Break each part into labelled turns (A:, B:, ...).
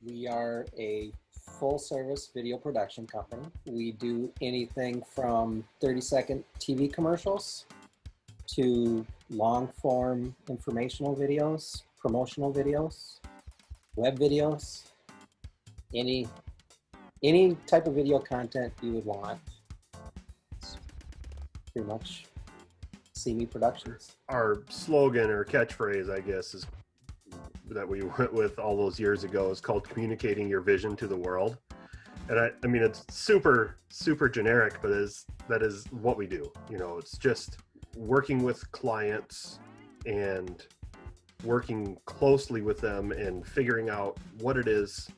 A: We are a full service video production company. We do anything from 30-second TV commercials to long form informational videos, promotional videos, web videos, any type of video content you would want. It's pretty much SeeMe Productions.
B: Our slogan or catchphrase, I guess, is that we went with all those years ago is called communicating your vision to the world. And I mean, it's super generic, but that is what we do. You know, it's just working with clients and working closely with them and figuring out what it is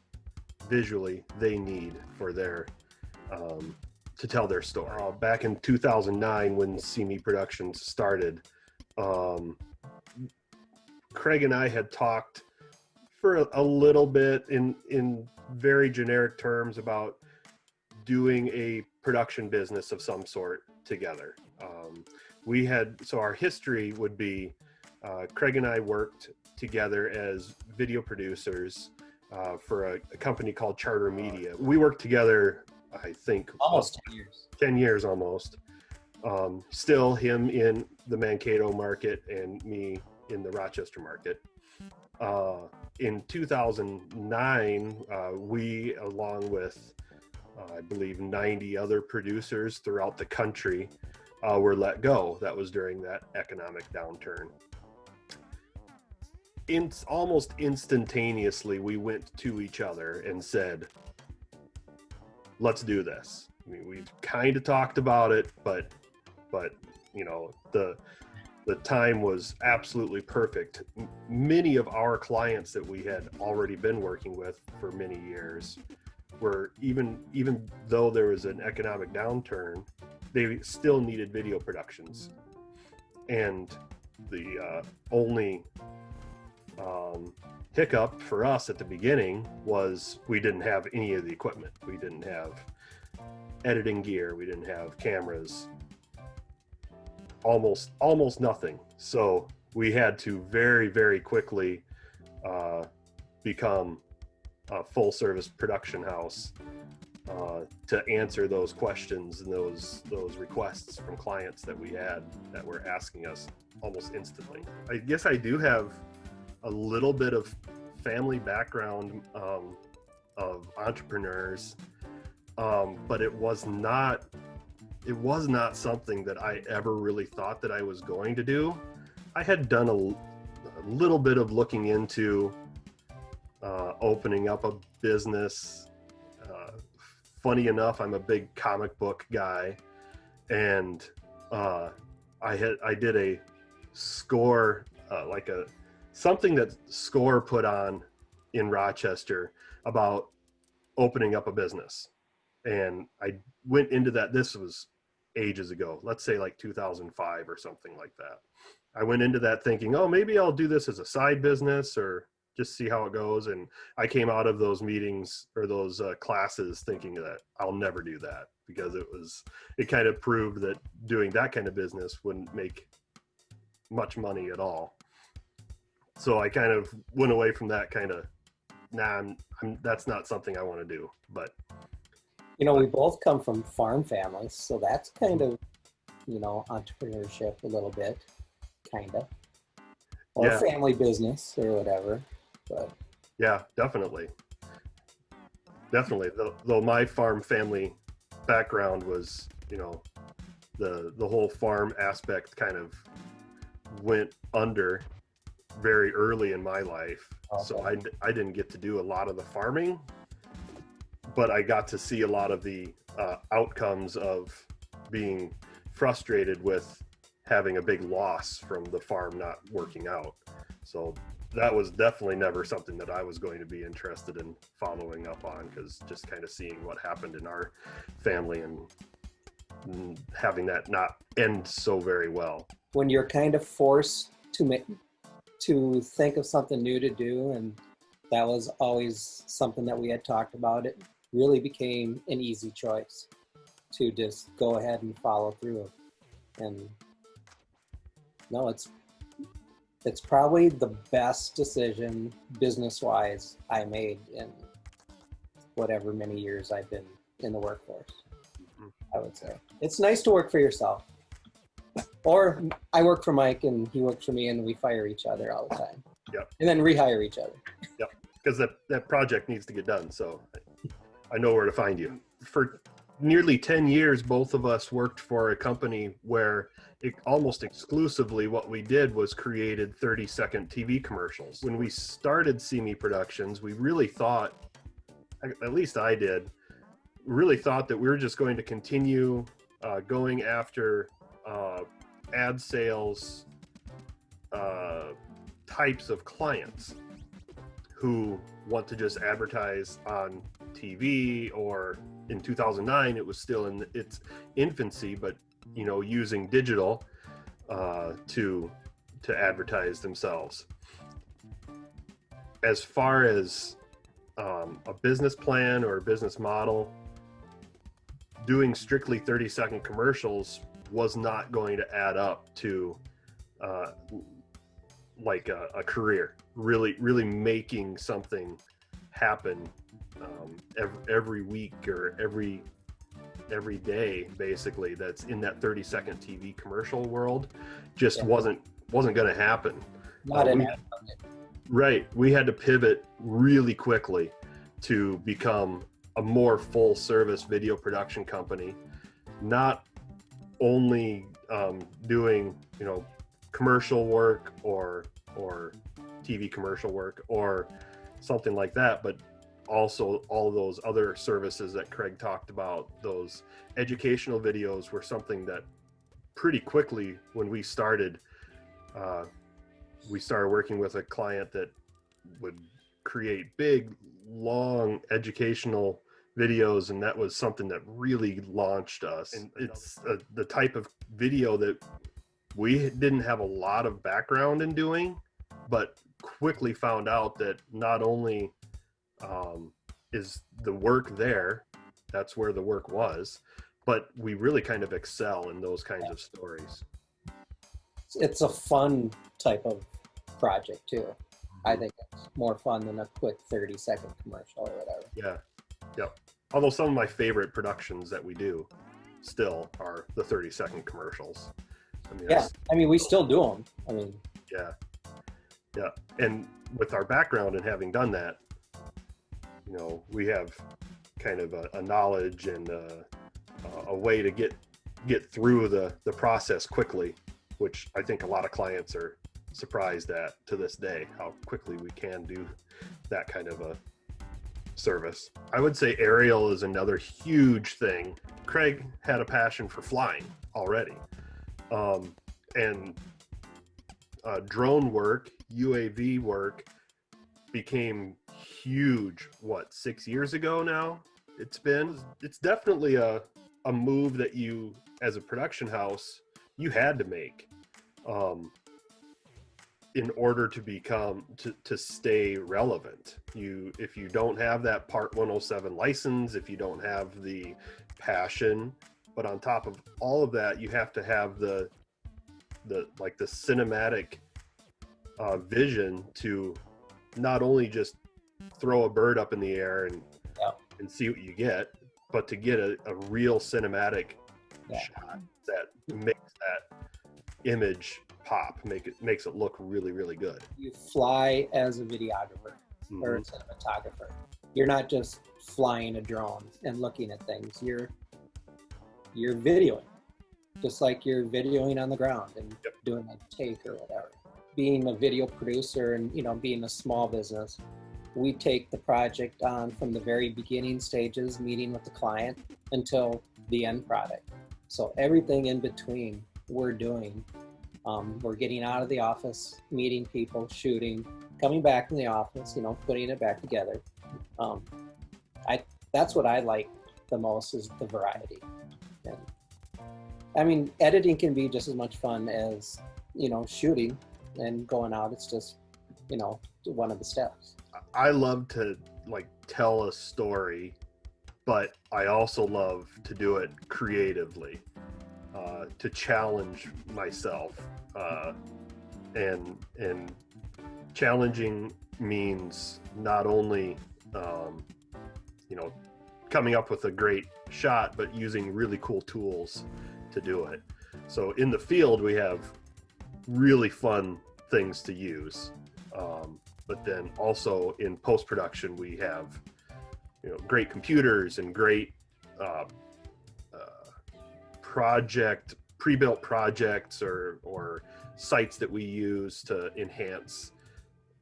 B: visually they need for their to tell their story. Back in 2009, when SeeMe Productions started, Craig and I had talked for a little bit in very generic terms about doing a production business of some sort together. So our history would be Craig and I worked together as video producers for a company called Charter Media. We worked together, I think,
A: almost 10 years.
B: 10 years almost. Still him in the Mankato market and me in the Rochester market. In 2009, we, along with, I believe, 90 other producers throughout the country, were let go. That was during that economic downturn. Almost instantaneously, we went to each other and said, let's do this. I mean, we've kind of talked about it, but you know, the time was absolutely perfect. Many of our clients that we had already been working with for many years were, even though there was an economic downturn, they still needed video productions. And the only hiccup for us at the beginning was we didn't have any of the equipment. We didn't have editing gear. We didn't have cameras. Almost nothing. So we had to very quickly become a full service production house to answer those questions and those requests from clients that we had that were asking us almost instantly. I guess I do have a little bit of family background of entrepreneurs, but it was not something that I ever really thought that I was going to do. I had done a little bit of looking into opening up a business. Funny enough, I'm a big comic book guy, and I did a score, something that Score put on in Rochester about opening up a business. And I went into that. This was ages ago, let's say like 2005 or something like that. I went into that thinking, oh, maybe I'll do this as a side business or just see how it goes. And I came out of those meetings or those classes thinking that I'll never do that, because it kind of proved that doing that kind of business wouldn't make much money at all. So I kind of went away from that, kind of, that's not something I want to do. But
A: you know, we both come from farm families, so that's kind of, you know, entrepreneurship a little bit, kind of, or
B: yeah.
A: Family business or whatever. But
B: yeah, definitely. Though my farm family background was, you know, the whole farm aspect kind of went under very early in my life. Okay. So I didn't get to do a lot of the farming, but I got to see a lot of the outcomes of being frustrated with having a big loss from the farm not working out. So that was definitely never something that I was going to be interested in following up on, because just kind of seeing what happened in our family and having that not end so very well.
A: When you're kind of forced to think of something new to do, and that was always something that we had talked about, it really became an easy choice to just go ahead and follow through. And no, it's probably the best decision business-wise I made in whatever many years I've been in the workforce.
B: Mhm.
A: I would say it's nice to work for yourself. Or I work for Mike and he works for me, and we fire each other all the time.
B: Yep.
A: And then rehire each other.
B: Yep. Because that project needs to get done. So I know where to find you. For nearly 10 years, both of us worked for a company where almost exclusively what we did was created 30-second TV commercials. When we started SeeMe Productions, we really thought, at least I did, really thought that we were just going to continue going after ad sales types of clients who want to just advertise on TV, or in 2009 it was still in its infancy, but using digital to advertise themselves. As far as a business plan or a business model, doing strictly 30-second commercials was not going to add up to like a career, really making something happen every week or every day, basically, that's in that 30-second TV commercial world. Just wasn't going to happen.
A: Not in
B: Right. We had to pivot really quickly to become a more full service video production company, not only doing commercial work or TV commercial work or something like that, but also all of those other services that Craig talked about. Those educational videos were something that pretty quickly, when we started working with a client that would create big, long educational videos, and that was something that really launched us. And it's the type of video that we didn't have a lot of background in doing, but quickly found out that not only is the work there, that's where the work was, but we really kind of excel in those kinds of stories.
A: It's a fun type of project too. I think it's more fun than a quick 30-second commercial or whatever.
B: Yeah. Yep. Although some of my favorite productions that we do still are the 30-second commercials.
A: We still do them.
B: Yeah. And with our background and having done that, we have kind of a knowledge and a way to get through the process quickly, which I think a lot of clients are surprised at to this day, how quickly we can do that kind of a service. I would say aerial is another huge thing. Craig had a passion for flying already. And drone work, UAV work became huge, 6 years ago now? It's definitely a move that you, as a production house, you had to make in order to stay relevant. If you don't have that Part 107 license, if you don't have the passion, but on top of all of that, you have to have the cinematic vision to not only just throw a bird up in the air and see what you get, but to get a real cinematic shot that makes that image pop, makes it look really, really good.
A: You fly as a videographer or a cinematographer. You're not just flying a drone and looking at things. You're videoing, just like you're videoing on the ground and doing a take or whatever. Being a video producer and being a small business, we take the project on from the very beginning stages, meeting with the client, until the end product. So everything in between we're doing. We're getting out of the office, meeting people, shooting, coming back in the office, putting it back together. That's what I like the most, is the variety. And editing can be just as much fun as, shooting and going out. It's just, one of the steps.
B: I love to tell a story, but I also love to do it creatively, to challenge myself. And challenging means not only coming up with a great shot, but using really cool tools to do it. So in the field, we have really fun things to use. But then also in post-production, we have, great computers and great pre-built projects or sites that we use to enhance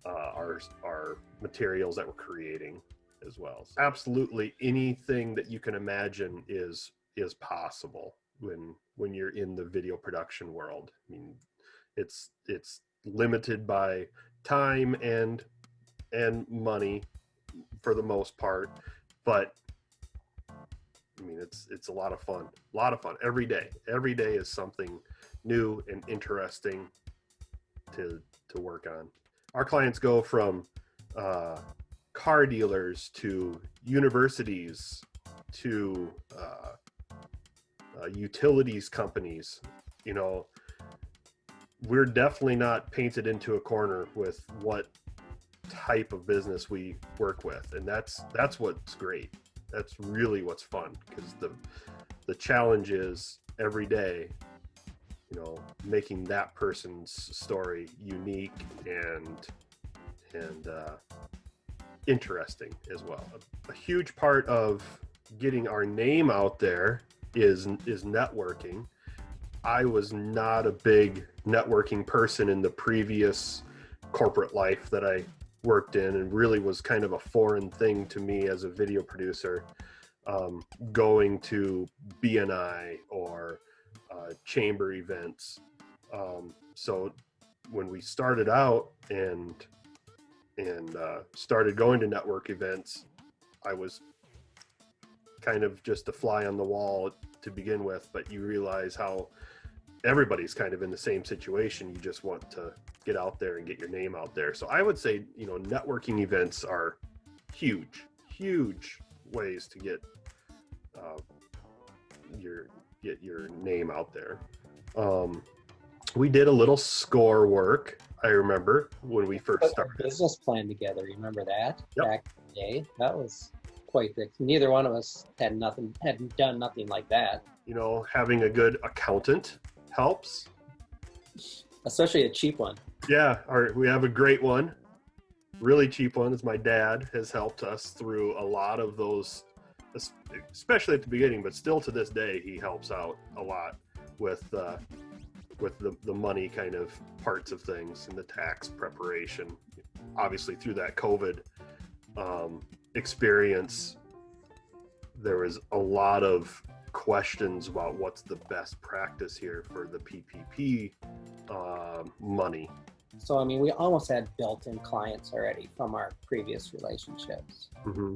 B: our materials that we're creating as well. So absolutely anything that you can imagine is possible when you're in the video production world. I mean, it's limited by time and money for the most part, but I mean, it's a lot of fun every day is something new and interesting to work on. Our clients go from car dealers to universities to utilities companies. We're definitely not painted into a corner with what type of business we work with, and that's what's great. That's really what's fun, because the challenge is every day, making that person's story unique and interesting as well. A huge part of getting our name out there is networking. I was not a big networking person in the previous corporate life that I worked in, and really was kind of a foreign thing to me as a video producer, going to BNI or chamber events. So when we started out and started going to network events, I was kind of just a fly on the wall to begin with, but you realize how everybody's kind of in the same situation. You just want to get out there and get your name out there. So I would say, networking events are huge ways to get your name out there. We did a little score work. I remember when we first started.
A: Business plan together. You remember that?
B: Yep.
A: Back in the day? That was quite big. Neither one of us hadn't done nothing like that.
B: Having a good accountant helps.
A: Especially a cheap one.
B: Yeah, we have a great one. Really cheap one. Is my dad has helped us through a lot of those, especially at the beginning, but still to this day, he helps out a lot with the money kind of parts of things and the tax preparation. Obviously through that COVID experience, there was a lot of questions about what's the best practice here for the PPP money.
A: So, I mean, we almost had built-in clients already from our previous relationships.
B: Mm-hmm.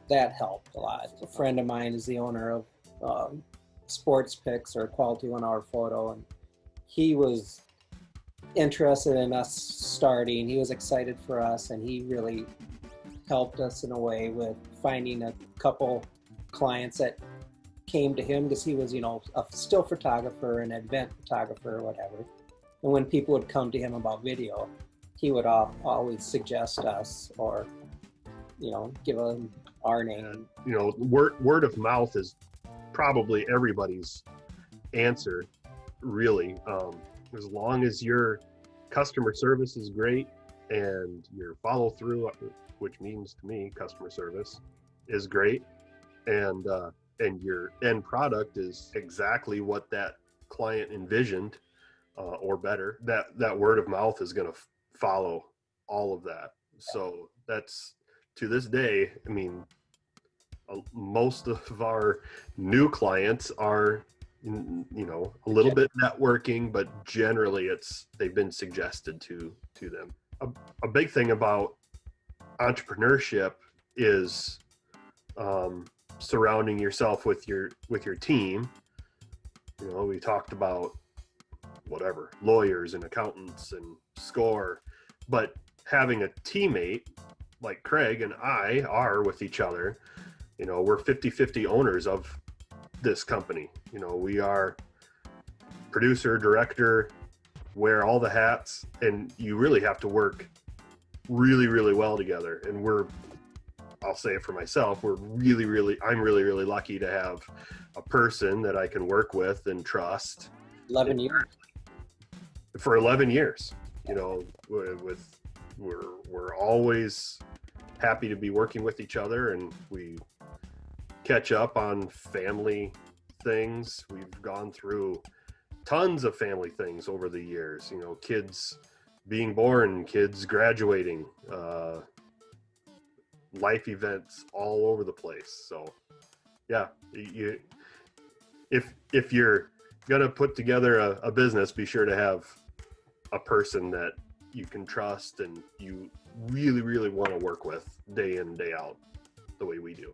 A: That helped a lot. A friend of mine is the owner of Sports Picks, or Quality 1 Hour Photo, and he was interested in us starting. He was excited for us, and he really helped us in a way with finding a couple clients that came to him because he was, a still photographer, an event photographer, or whatever. And when people would come to him about video, he would always suggest us, or, give them our name.
B: Word of mouth is probably everybody's answer, really. As long as your customer service is great and your follow through, which means to me customer service, is great, and your end product is exactly what that client envisioned, or better, that word of mouth is going to follow all of that. So that's, to this day, I mean, most of our new clients are, a little bit networking, but generally they've been suggested to them. A big thing about entrepreneurship is surrounding yourself with your team. We talked about lawyers and accountants and score, but having a teammate like Craig and I are with each other, we're 50-50 owners of this company. We are producer, director, wear all the hats, and you really have to work really, really well together. And we're I'll say it for myself, I'm really lucky to have a person that I can work with and trust
A: 11 years.
B: for 11 years. You know, we're always happy to be working with each other, and we catch up on family things. We've gone through tons of family things over the years, you know, kids being born, kids graduating, life events all over the place. So yeah, if you're gonna put together a business, be sure to have a person that you can trust and you really want to work with day in, day out, the way we do.